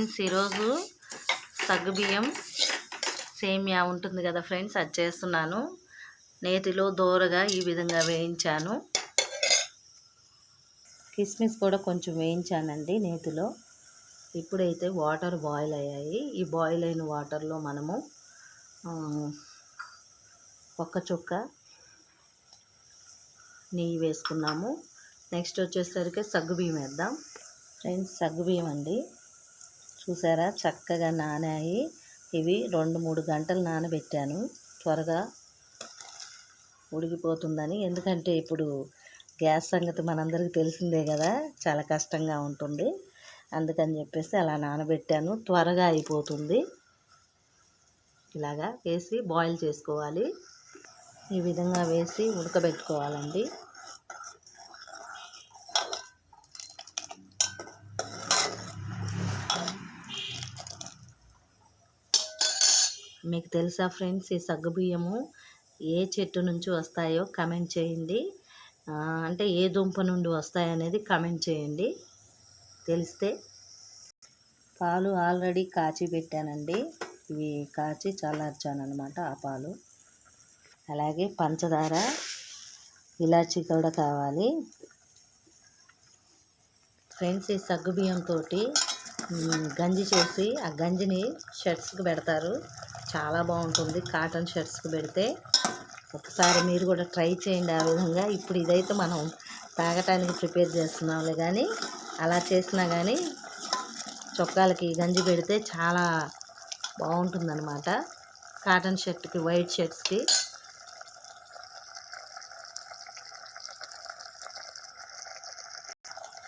Friends, ఈరోజు సగ్గుబియ్యం సేమియా ఉంటుంది కదా ఫ్రెండ్స్, అది చేస్తున్నాను. నేతిలో దోరగా ఈ విధంగా వేయించాను. కిస్మిస్ కూడా కొంచెం వేయించానండి నేతిలో. ఇప్పుడైతే వాటర్ బాయిల్ అయ్యాయి. ఈ బాయిల్ అయిన వాటర్లో మనము ఒక్క చుక్క నెయ్యి వేసుకున్నాము. నెక్స్ట్ వచ్చేసరికి సగ్గుబియ్యం వేద్దాం. ఫ్రెండ్స్, సగ్గుబియ్యం అండి, చూసారా చక్కగా నానాయి. ఇవి 2-3 గంటలు నానబెట్టాను, త్వరగా ఉడికిపోతుందని. ఎందుకంటే ఇప్పుడు గ్యాస్ సంగతి మనందరికీ తెలిసిందే కదా, చాలా కష్టంగా ఉంటుంది. అందుకని చెప్పేసి అలా నానబెట్టాను, త్వరగా అయిపోతుంది. ఇలాగా వేసి బాయిల్ చేసుకోవాలి. ఈ విధంగా వేసి ఉడకబెట్టుకోవాలండి. మీకు తెలుసా ఫ్రెండ్స్, ఈ సగ్గుబియ్యము ఏ చెట్టు నుంచి వస్తాయో కమెంట్ చేయండి. అంటే ఏ దుంప నుండి వస్తాయనేది కమెంట్ చేయండి తెలిస్తే. పాలు ఆల్రెడీ కాచి పెట్టానండి. ఇవి కాచి చల్లార్చాను అనమాట ఆ పాలు. అలాగే పంచదార, ఇలాచీ కూడా కావాలి. ఫ్రెండ్స్, ఈ సగ్గుబియ్యంతో గంజి చేసి ఆ గంజిని షర్ట్స్కి పెడతారు, చాలా బాగుంటుంది. కాటన్ షర్ట్స్కి పెడితే ఒకసారి మీరు కూడా ట్రై చేయండి ఆ విధంగా. ఇప్పుడు ఇదైతే మనం తాగటానికి ప్రిపేర్ చేస్తున్నాంలే, కానీ అలా చేసినా కానీ చొక్కాలకి గంజి పెడితే చాలా బాగుంటుందన్నమాట. కాటన్ షర్ట్కి, వైట్ షర్ట్స్కి.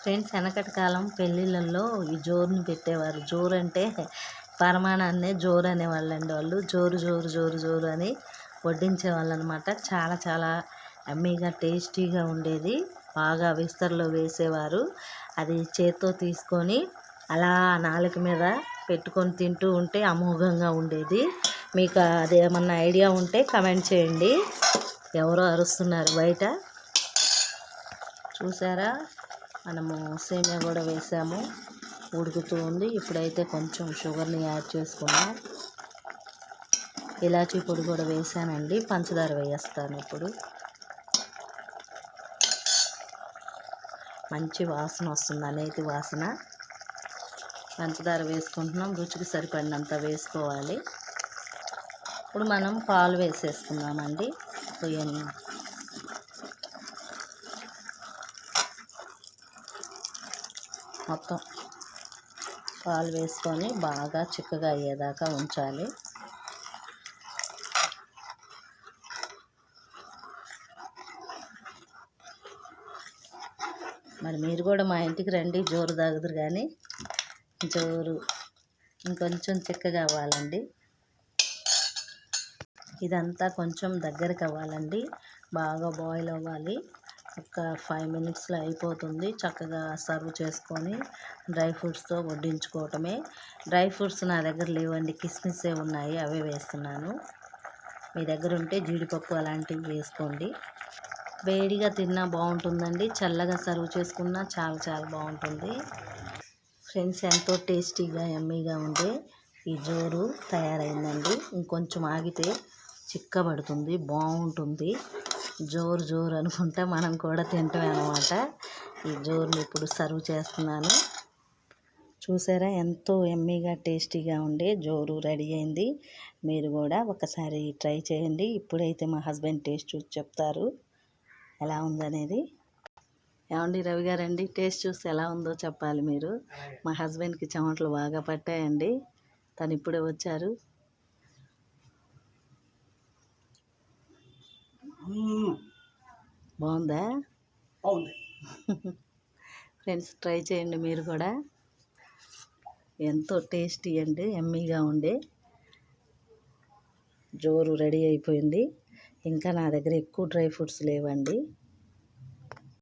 ఫ్రెండ్స్, వెనకటి కాలం పెళ్ళిళ్ళల్లో ఈ జోరుని పెట్టేవారు. జోరు అంటే పరమాణాన్నే జోరు అనేవాళ్ళండి. వాళ్ళు జోరు జోరు జోరు జోరు అని వడ్డించేవాళ్ళు అనమాట. చాలా చాలా అమ్మీగా టేస్టీగా ఉండేది. బాగా విస్తరలో వేసేవారు. అది చేత్తో తీసుకొని అలా నాలుక మీద పెట్టుకొని తింటూ ఉంటే అమోఘంగా ఉండేది. మీకు అదేమన్నా ఐడియా ఉంటే కమెంట్ చేయండి. ఎవరో అరుస్తున్నారు బయట, చూసారా. మనము సేమియా కూడా వేసాము, ఉడుకుతూ ఉంది. ఇప్పుడైతే కొంచెం షుగర్ని యాడ్ చేసుకున్నాం. ఇలాచీ పొడి కూడా వేసానండి. పంచదార వేస్తాను ఇప్పుడు. మంచి వాసన వస్తుంది, నేతి వాసన. పంచదార వేసుకుంటున్నాం, రుచికి సరిపడినంత వేసుకోవాలి. ఇప్పుడు మనం పాలు వేసేసుకున్నామండి. పొయ్యని మొత్తం పాలు వేసుకొని బాగా చిక్కగా అయ్యేదాకా ఉంచాలి. మరి మీరు కూడా మా ఇంటికి రండి, జోరు తాగుదురు. కానీ జోరు ఇంకొంచెం చిక్కగా అవ్వాలండి. ఇదంతా కొంచెం దగ్గరికి అవ్వాలండి, బాగా బాయిల్ అవ్వాలి. ఒక 5 మినిట్స్లో అయిపోతుంది. చక్కగా సర్వ్ చేసుకొని డ్రై ఫ్రూట్స్తో వడ్డించుకోవటమే. డ్రై ఫ్రూట్స్ నా దగ్గర లేవండి, కిస్మిస్సే ఉన్నాయి, అవే వేస్తున్నాను. మీ దగ్గర ఉంటే జీడిపప్పు అలాంటివి వేసుకోండి. వేడిగా తిన్నా బాగుంటుందండి, చల్లగా సర్వ్ చేసుకున్నా చాలా చాలా బాగుంటుంది. ఫ్రెండ్స్, ఎంతో టేస్టీగా యమ్మీగా ఉండే ఈ జోరు తయారైందండి. ఇంకొంచెం ఆగితే చిక్కబడుతుంది, బాగుంటుంది. జోరు జోరు అనుకుంటా మనం కూడా తింటాం అన్నమాట. ఈ జోరుని ఇప్పుడు సర్వ్ చేస్తున్నాను. చూసారా, ఎంతో యమ్మీగా టేస్టీగా ఉండే జోరు రెడీ అయింది. మీరు కూడా ఒకసారి ట్రై చేయండి. ఇప్పుడైతే మా హస్బెండ్ టేస్ట్ చూసి చెప్తారు ఎలా ఉందనేది. ఏమండి రవి గారండి, టేస్ట్ చూసి ఎలా ఉందో చెప్పాలి మీరు. మా హస్బెండ్కి చెమటలు బాగా పట్టాయండి, తను ఇప్పుడే వచ్చారు. బాగుందా? ఫ్రెండ్స్, ట్రై చేయండి మీరు కూడా. ఎంతో టేస్టీ అండి, యమ్మీగా ఉండే జోరు రెడీ అయిపోయింది. ఇంకా నా దగ్గర ఎక్కువ డ్రై ఫ్రూట్స్ లేవండి.